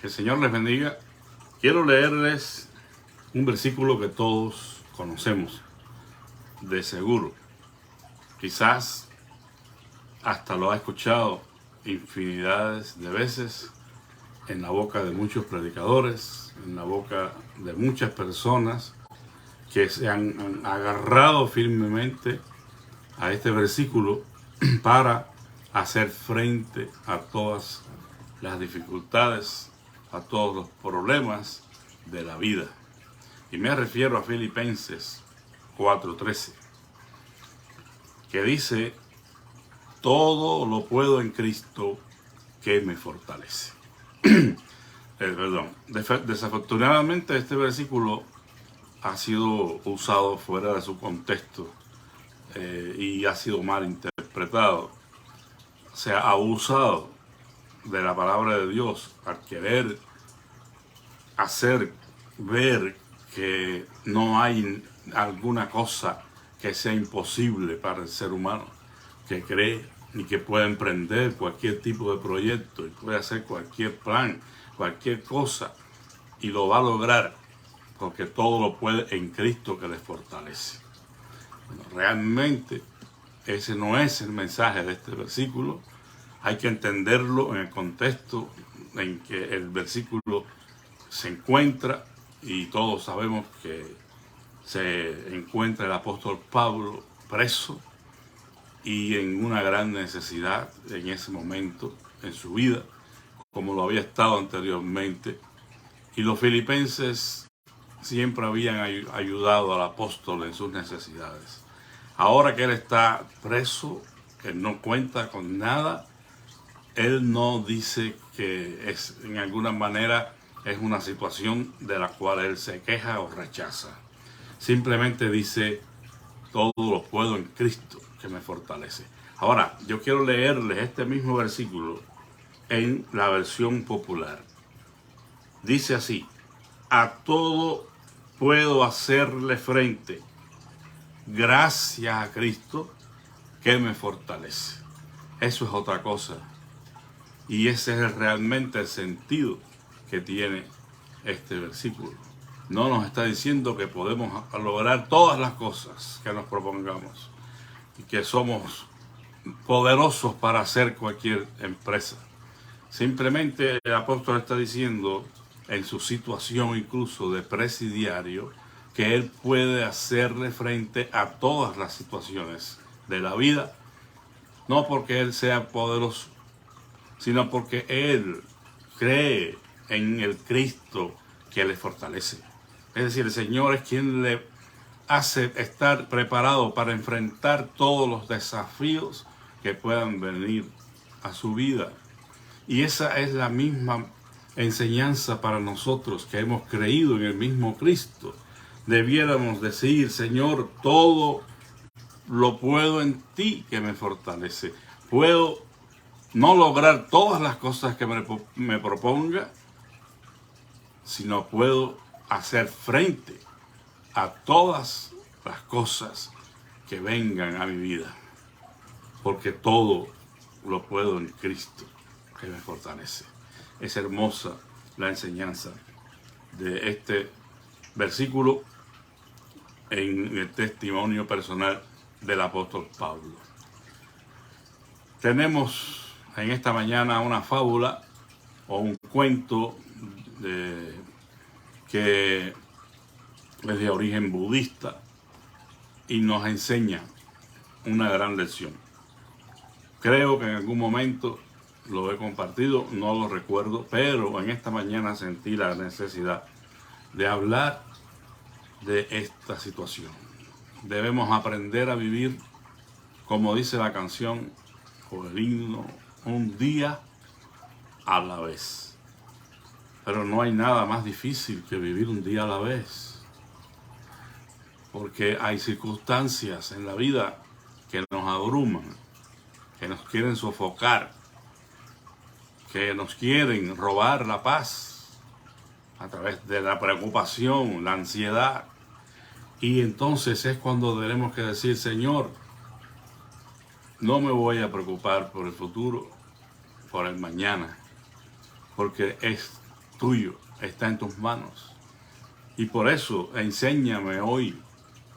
Que el Señor les bendiga. Quiero leerles un versículo que todos conocemos, de seguro. Quizás hasta lo ha escuchado infinidades de veces en la boca de muchos predicadores, en la boca de muchas personas que se han agarrado firmemente a este versículo para hacer frente a todas las dificultades, a todos los problemas de la vida. Y me refiero a Filipenses 4:13, que dice: todo lo puedo en Cristo que me fortalece. Desafortunadamente este versículo ha sido usado fuera de su contexto y ha sido mal interpretado. Se ha abusado de la palabra de Dios al querer hacer ver que no hay alguna cosa que sea imposible para el ser humano, que cree y que puede emprender cualquier tipo de proyecto y puede hacer cualquier plan, cualquier cosa, y lo va a lograr porque todo lo puede en Cristo que les fortalece. Bueno, realmente ese no es el mensaje de este versículo. Hay que entenderlo en el contexto en que el versículo se encuentra, y todos sabemos que se encuentra el apóstol Pablo preso y en una gran necesidad en ese momento en su vida, como lo había estado anteriormente. Y los filipenses siempre habían ayudado al apóstol en sus necesidades. Ahora que él está preso, que no cuenta con nada, él no dice que es en alguna manera es una situación de la cual él se queja o rechaza. Simplemente dice: todo lo puedo en Cristo que me fortalece. Ahora, yo quiero leerles este mismo versículo en la versión popular. Dice así: a todo puedo hacerle frente gracias a Cristo que me fortalece. Eso es otra cosa. Y ese es realmente el sentido que tiene este versículo. No nos está diciendo que podemos lograr todas las cosas que nos propongamos y que somos poderosos para hacer cualquier empresa. Simplemente el apóstol está diciendo, en su situación incluso de presidiario, que él puede hacerle frente a todas las situaciones de la vida, no porque él sea poderoso, sino porque él cree en el Cristo que le fortalece. Es decir, el Señor es quien le hace estar preparado para enfrentar todos los desafíos que puedan venir a su vida. Y esa es la misma enseñanza para nosotros que hemos creído en el mismo Cristo. Debiéramos decir: Señor, todo lo puedo en ti que me fortalece. Puedo no lograr todas las cosas que me proponga, sino puedo hacer frente a todas las cosas que vengan a mi vida, porque todo lo puedo en Cristo que me fortalece. Es hermosa la enseñanza de este versículo en el testimonio personal del apóstol Pablo. Tenemos en esta mañana una fábula o un cuento que es de origen budista y nos enseña una gran lección. Creo que en algún momento lo he compartido, no lo recuerdo, pero en esta mañana sentí la necesidad de hablar de esta situación. Debemos aprender a vivir, como dice la canción o el himno, un día a la vez. Pero no hay nada más difícil que vivir un día a la vez, porque hay circunstancias en la vida que nos abruman, que nos quieren sofocar, que nos quieren robar la paz a través de la preocupación, la ansiedad. Y entonces es cuando tenemos que decir: Señor, no me voy a preocupar por el futuro, por el mañana, porque es tuyo, está en tus manos. Y por eso enséñame hoy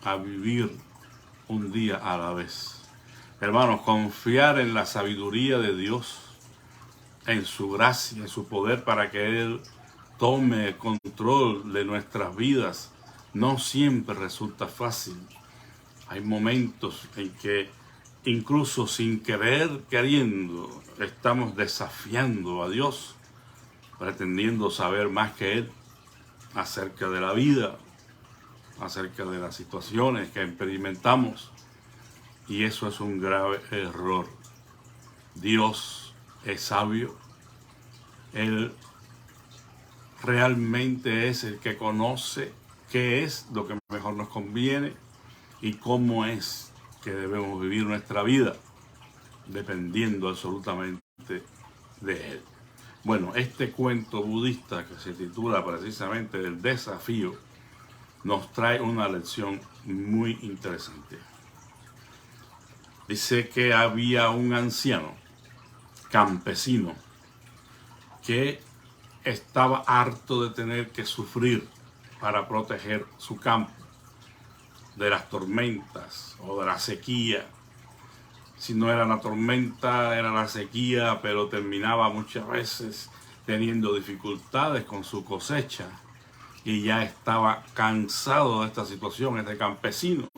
a vivir un día a la vez. Hermanos, confiar en la sabiduría de Dios, en su gracia, en su poder para que Él tome control de nuestras vidas, no siempre resulta fácil. Hay momentos en que incluso sin querer, queriendo, estamos desafiando a Dios, pretendiendo saber más que Él acerca de la vida, acerca de las situaciones que experimentamos. Y eso es un grave error. Dios es sabio. Él realmente es el que conoce qué es lo que mejor nos conviene y cómo es que debemos vivir nuestra vida, dependiendo absolutamente de Él. Bueno, este cuento budista que se titula precisamente El desafío, nos trae una lección muy interesante. Dice que había un anciano campesino que estaba harto de tener que sufrir para proteger su campo de las tormentas o de la sequía. Si no era la tormenta, era la sequía, pero terminaba muchas veces teniendo dificultades con su cosecha y ya estaba cansado de esta situación, este campesino,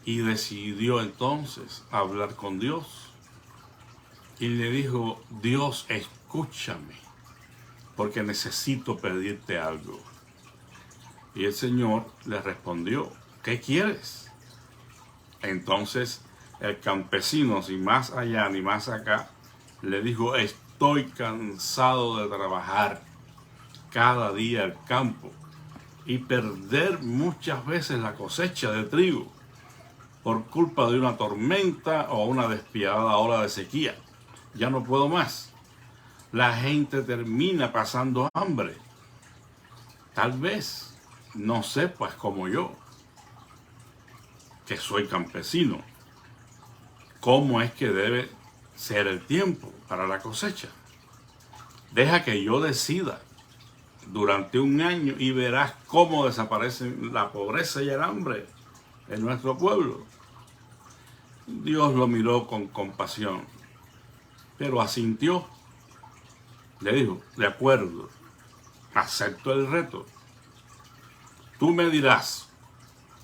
y decidió entonces hablar con Dios y le dijo: Dios, escúchame, porque necesito pedirte algo. Y el Señor le respondió: ¿qué quieres? Entonces el campesino, sin más allá ni más acá, le dijo: estoy cansado de trabajar cada día el campo y perder muchas veces la cosecha de trigo por culpa de una tormenta o una despiadada ola de sequía. Ya no puedo más. La gente termina pasando hambre. Tal vez no sepas como yo, que soy campesino, cómo es que debe ser el tiempo para la cosecha. Deja que yo decida durante un año y verás cómo desaparecen la pobreza y el hambre en nuestro pueblo. Dios lo miró con compasión, pero asintió. Le dijo: de acuerdo, acepto el reto. Tú me dirás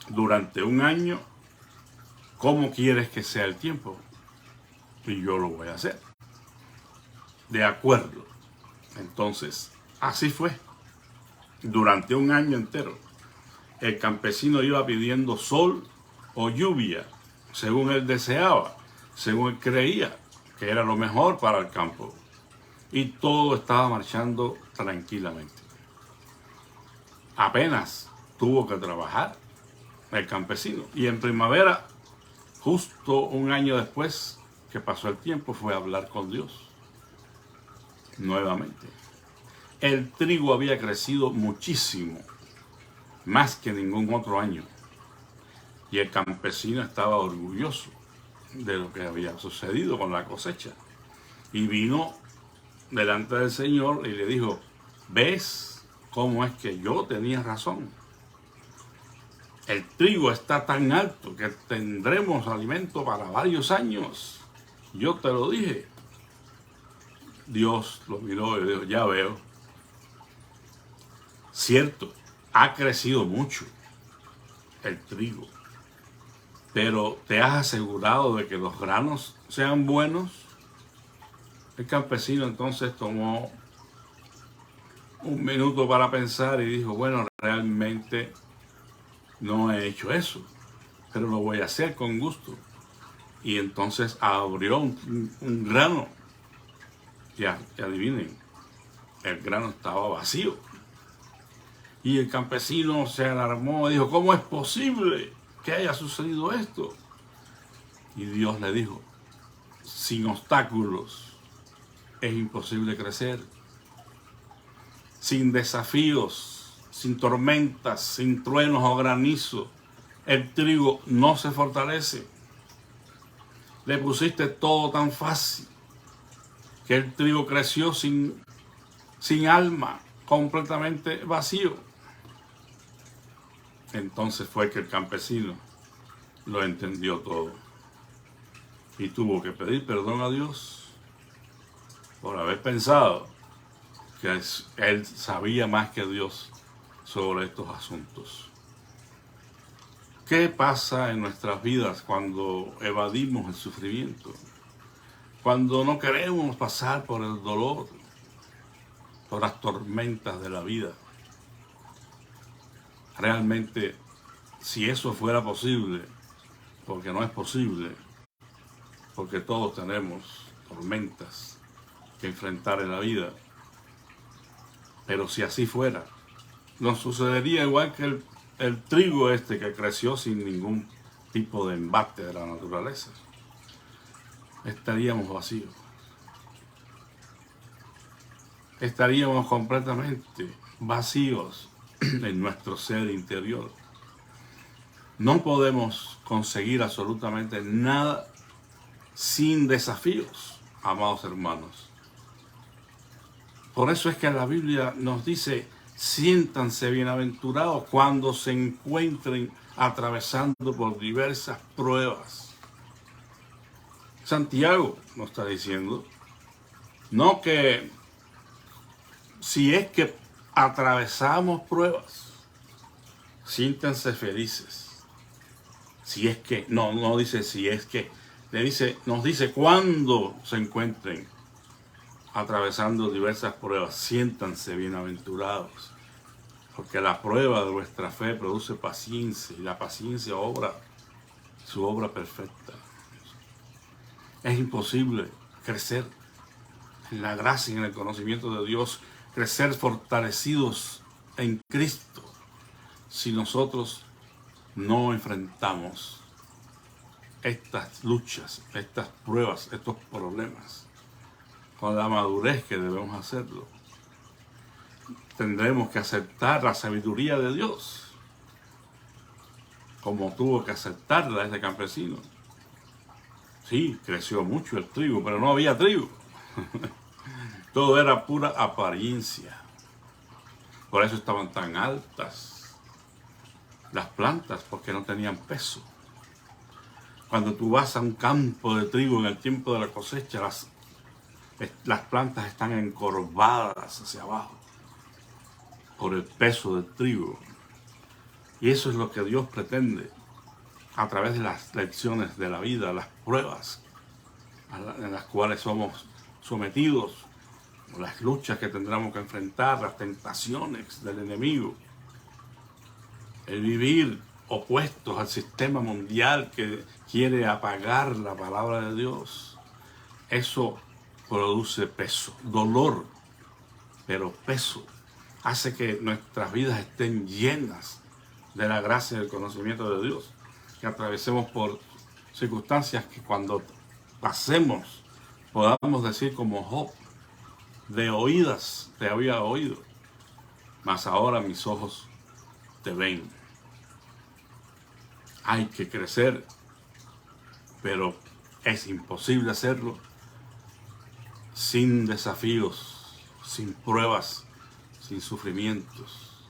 durante un año cómo quieres que sea el tiempo y yo lo voy a hacer. De acuerdo. Entonces, así fue. Durante un año entero, el campesino iba pidiendo sol o lluvia, según él deseaba, según él creía que era lo mejor para el campo. Y todo estaba marchando tranquilamente. Apenas tuvo que trabajar el campesino. Y en primavera, justo un año después que pasó el tiempo, fue a hablar con Dios nuevamente. El trigo había crecido muchísimo, más que ningún otro año. Y el campesino estaba orgulloso de lo que había sucedido con la cosecha. Y vino delante del Señor y le dijo: ¿ves cómo es que yo tenía razón? El trigo está tan alto que tendremos alimento para varios años. Yo te lo dije. Dios lo miró y le dijo: ya veo. Cierto, ha crecido mucho el trigo, pero ¿te has asegurado de que los granos sean buenos? El campesino entonces tomó un minuto para pensar y dijo: bueno, realmente no he hecho eso, pero lo voy a hacer con gusto. Y entonces abrió un grano. Y adivinen, el grano estaba vacío. Y el campesino se alarmó y dijo: ¿cómo es posible que haya sucedido esto? Y Dios le dijo: sin obstáculos es imposible crecer. Sin desafíos, sin tormentas, sin truenos o granizo, el trigo no se fortalece. Le pusiste todo tan fácil que el trigo creció sin alma, completamente vacío. Entonces fue que el campesino lo entendió todo y tuvo que pedir perdón a Dios por haber pensado que él sabía más que Dios sobre estos asuntos. ¿Qué pasa en nuestras vidas cuando evadimos el sufrimiento? Cuando no queremos pasar por el dolor, por las tormentas de la vida. Realmente, si eso fuera posible, porque no es posible, porque todos tenemos tormentas que enfrentar en la vida, pero si así fuera, nos sucedería igual que el trigo que creció sin ningún tipo de embate de la naturaleza. Estaríamos vacíos. Estaríamos completamente vacíos en nuestro ser interior. No podemos conseguir absolutamente nada sin desafíos, amados hermanos. Por eso es que la Biblia nos dice: siéntanse bienaventurados cuando se encuentren atravesando por diversas pruebas. Santiago nos está diciendo, no que si es que atravesamos pruebas, siéntanse felices. Si es que, no dice si es que, nos dice cuando se encuentren atravesando diversas pruebas, siéntanse bienaventurados, porque la prueba de vuestra fe produce paciencia, y la paciencia obra su obra perfecta. Es imposible crecer en la gracia y en el conocimiento de Dios, crecer fortalecidos en Cristo, si nosotros no enfrentamos estas luchas, estas pruebas, estos problemas, con la madurez que debemos hacerlo. Tendremos que aceptar la sabiduría de Dios, como tuvo que aceptarla ese campesino. Sí, creció mucho el trigo, pero no había trigo. Todo era pura apariencia. Por eso estaban tan altas las plantas, porque no tenían peso. Cuando tú vas a un campo de trigo en el tiempo de la cosecha, las plantas están encorvadas hacia abajo por el peso del trigo. Y eso es lo que Dios pretende a través de las lecciones de la vida, las pruebas en las cuales somos sometidos, las luchas que tendremos que enfrentar, las tentaciones del enemigo, el vivir opuestos al sistema mundial que quiere apagar la palabra de Dios. Eso produce peso, dolor, pero peso. Hace que nuestras vidas estén llenas de la gracia y del conocimiento de Dios, que atravesemos por circunstancias que cuando pasemos podamos decir como Job: de oídas te había oído, mas ahora mis ojos te ven. Hay que crecer, pero es imposible hacerlo sin desafíos, sin pruebas, sin sufrimientos.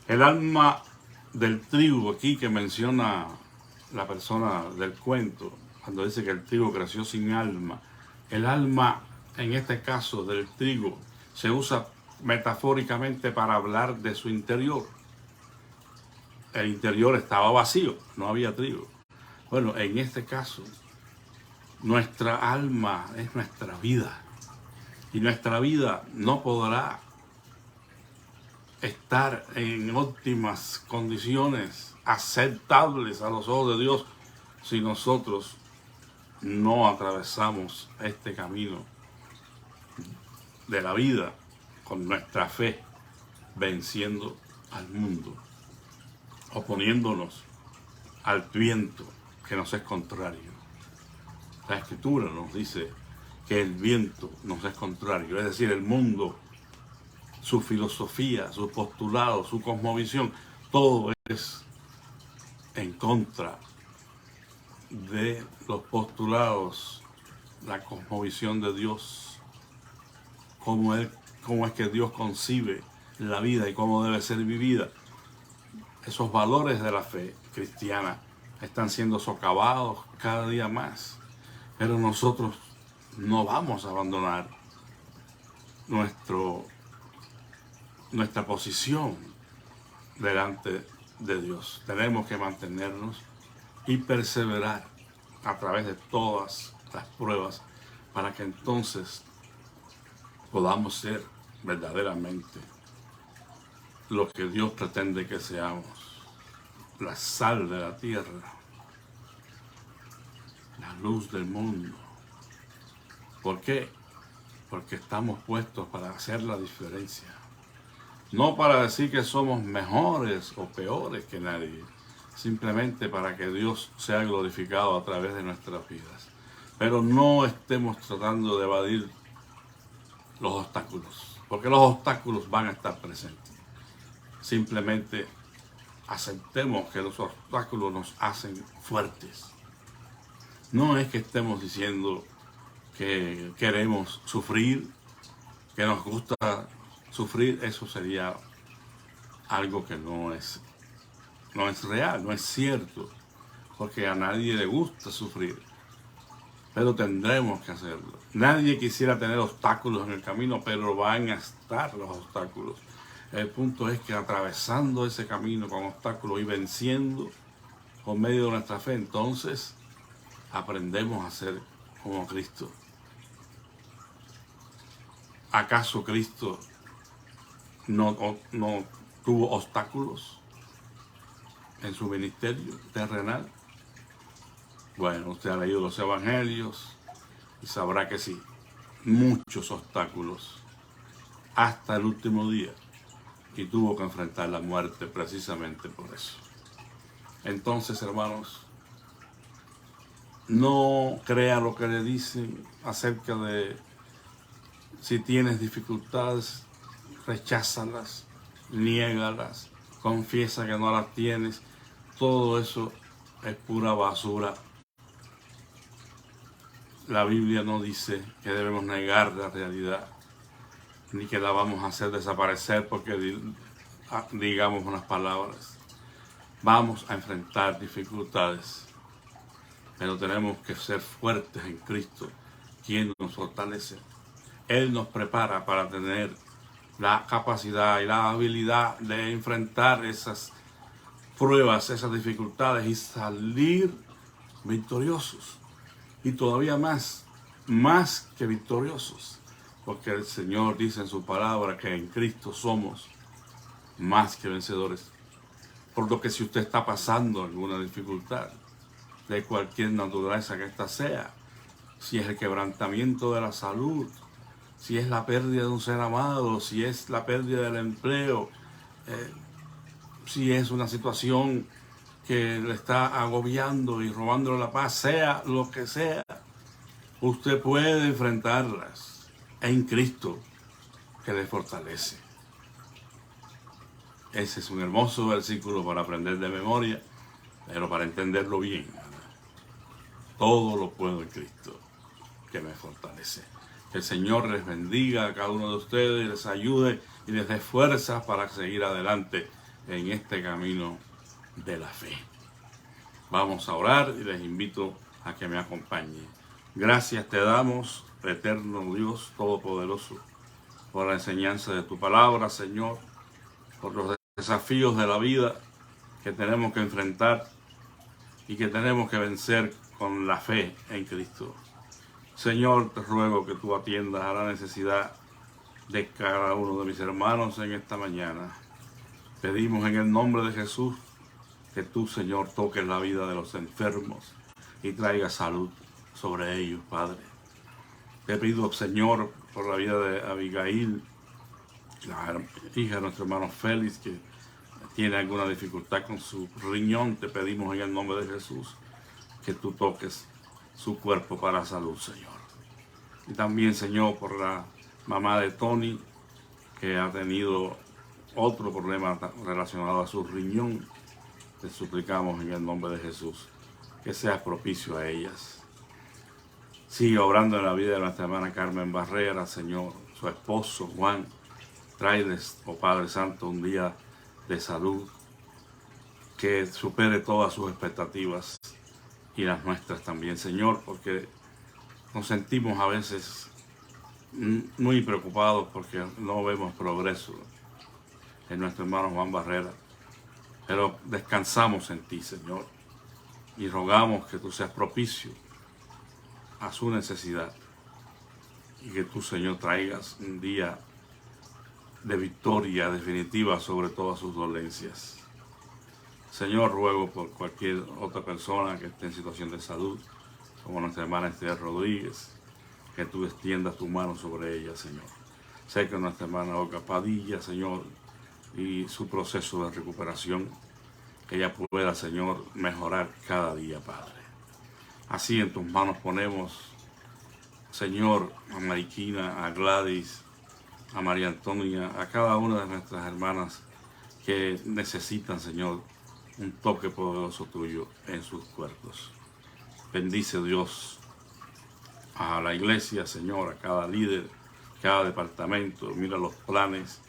El alma del trigo aquí que menciona la persona del cuento, cuando dice que el trigo creció sin alma, el alma en este caso del trigo se usa metafóricamente para hablar de su interior. El interior estaba vacío, no había trigo. Bueno, en este caso, nuestra alma es nuestra vida. Y nuestra vida no podrá estar en óptimas condiciones, aceptables a los ojos de Dios, si nosotros no atravesamos este camino de la vida con nuestra fe, venciendo al mundo, oponiéndonos al viento que nos es contrario. La Escritura nos dice que el viento nos es contrario, es decir, el mundo, su filosofía, su postulado, su cosmovisión, todo es en contra de los postulados, la cosmovisión de Dios, cómo Él cómo es que Dios concibe la vida y cómo debe ser vivida. Esos valores de la fe cristiana están siendo socavados cada día más. Pero nosotros no vamos a abandonar nuestra posición delante de Dios. Tenemos que mantenernos y perseverar a través de todas las pruebas para que entonces podamos ser verdaderamente lo que Dios pretende que seamos: la sal de la tierra, la luz del mundo. ¿Por qué? Porque estamos puestos para hacer la diferencia. No para decir que somos mejores o peores que nadie, simplemente para que Dios sea glorificado a través de nuestras vidas. Pero no estemos tratando de evadir los obstáculos, porque los obstáculos van a estar presentes. Simplemente aceptemos que los obstáculos nos hacen fuertes. No es que estemos diciendo que queremos sufrir, que nos gusta sufrir. Eso sería algo que no es real, no es cierto, porque a nadie le gusta sufrir, pero tendremos que hacerlo. Nadie quisiera tener obstáculos en el camino, pero van a estar los obstáculos. El punto es que atravesando ese camino con obstáculos y venciendo por medio de nuestra fe, entonces aprendemos a ser como Cristo. ¿Acaso Cristo no tuvo obstáculos en su ministerio terrenal? Bueno, usted ha leído los evangelios y sabrá que sí, muchos obstáculos hasta el último día, y tuvo que enfrentar la muerte precisamente por eso. Entonces, hermanos, no crea lo que le dicen acerca de si tienes dificultades, recházalas, niégalas, confiesa que no las tienes. Todo eso es pura basura. La Biblia no dice que debemos negar la realidad, ni que la vamos a hacer desaparecer porque digamos unas palabras. Vamos a enfrentar dificultades, pero tenemos que ser fuertes en Cristo, quien nos fortalece. Él nos prepara para tener la capacidad y la habilidad de enfrentar esas pruebas, esas dificultades y salir victoriosos. Y todavía más que victoriosos, porque el Señor dice en su palabra que en Cristo somos más que vencedores. Por lo que si usted está pasando alguna dificultad, de cualquier naturaleza que ésta sea, si es el quebrantamiento de la salud, si es la pérdida de un ser amado, si es la pérdida del empleo, si es una situación que le está agobiando y robándole la paz, sea lo que sea, usted puede enfrentarlas en Cristo, que le fortalece. Ese es un hermoso versículo para aprender de memoria, pero para entenderlo bien. Todo lo puedo en Cristo, que me fortalece. Que el Señor les bendiga a cada uno de ustedes, les ayude y les dé fuerzas para seguir adelante en este camino de la fe. Vamos a orar y les invito a que me acompañen. Gracias te damos, eterno Dios Todopoderoso, por la enseñanza de tu palabra, Señor, por los desafíos de la vida que tenemos que enfrentar y que tenemos que vencer con la fe en Cristo. Señor, te ruego que tú atiendas a la necesidad de cada uno de mis hermanos en esta mañana. Pedimos en el nombre de Jesús que tú, Señor, toques la vida de los enfermos y traigas salud sobre ellos, Padre. Te pido, Señor, por la vida de Abigail, la hija de nuestro hermano Félix, que tiene alguna dificultad con su riñón. Te pedimos en el nombre de Jesús que tú toques su cuerpo para salud, Señor. Y también, Señor, por la mamá de Tony, que ha tenido otro problema relacionado a su riñón. Te suplicamos en el nombre de Jesús que seas propicio a ellas. Sigue obrando en la vida de nuestra hermana Carmen Barrera, Señor, su esposo Juan, Tráeles, oh Padre Santo, un día de salud que supere todas sus expectativas y las nuestras también, Señor, porque nos sentimos a veces muy preocupados porque no vemos progreso en nuestro hermano Juan Barrera, pero descansamos en ti, Señor, y rogamos que tú seas propicio a su necesidad y que tú, Señor, traigas un día de victoria definitiva sobre todas sus dolencias. Señor, ruego por cualquier otra persona que esté en situación de salud, como nuestra hermana Esther Rodríguez, que tú extiendas tu mano sobre ella, Señor. Sé que nuestra hermana Olga Padilla, Señor, y su proceso de recuperación, que ella pueda, Señor, mejorar cada día, Padre. Así en tus manos ponemos, Señor, a Mariquina, a Gladys, a María Antonia, a cada una de nuestras hermanas que necesitan, Señor, un toque poderoso tuyo en sus cuerpos. Bendice, Dios, a la iglesia, Señor, a cada líder, cada departamento. Mira los planes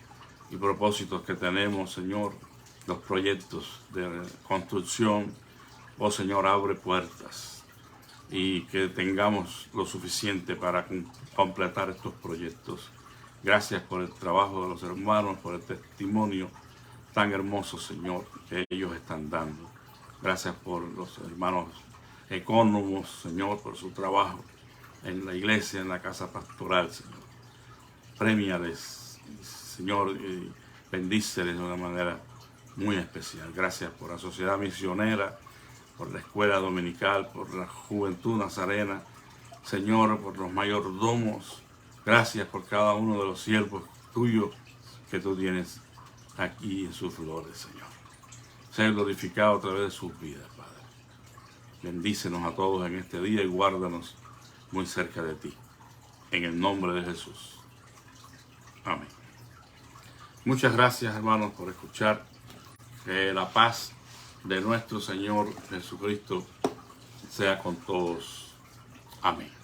y propósitos que tenemos, Señor, los proyectos de construcción. Oh, Señor, abre puertas y que tengamos lo suficiente para completar estos proyectos. Gracias por el trabajo de los hermanos, por el testimonio tan hermoso, Señor, que ellos están dando. Gracias por los hermanos ecónomos, Señor, por su trabajo en la iglesia, en la casa pastoral, Señor. Premiales, Señor, y bendíceles de una manera muy especial. Gracias por la sociedad misionera, por la escuela dominical, por la juventud nazarena, Señor, por los mayordomos. Gracias por cada uno de los siervos tuyos que tú tienes aquí en sus flores, Señor. Sea glorificado a través de sus vidas, Padre. Bendícenos a todos en este día y guárdanos muy cerca de ti. En el nombre de Jesús. Amén. Muchas gracias, hermanos, por escuchar. Que la paz de nuestro Señor Jesucristo sea con todos. Amén.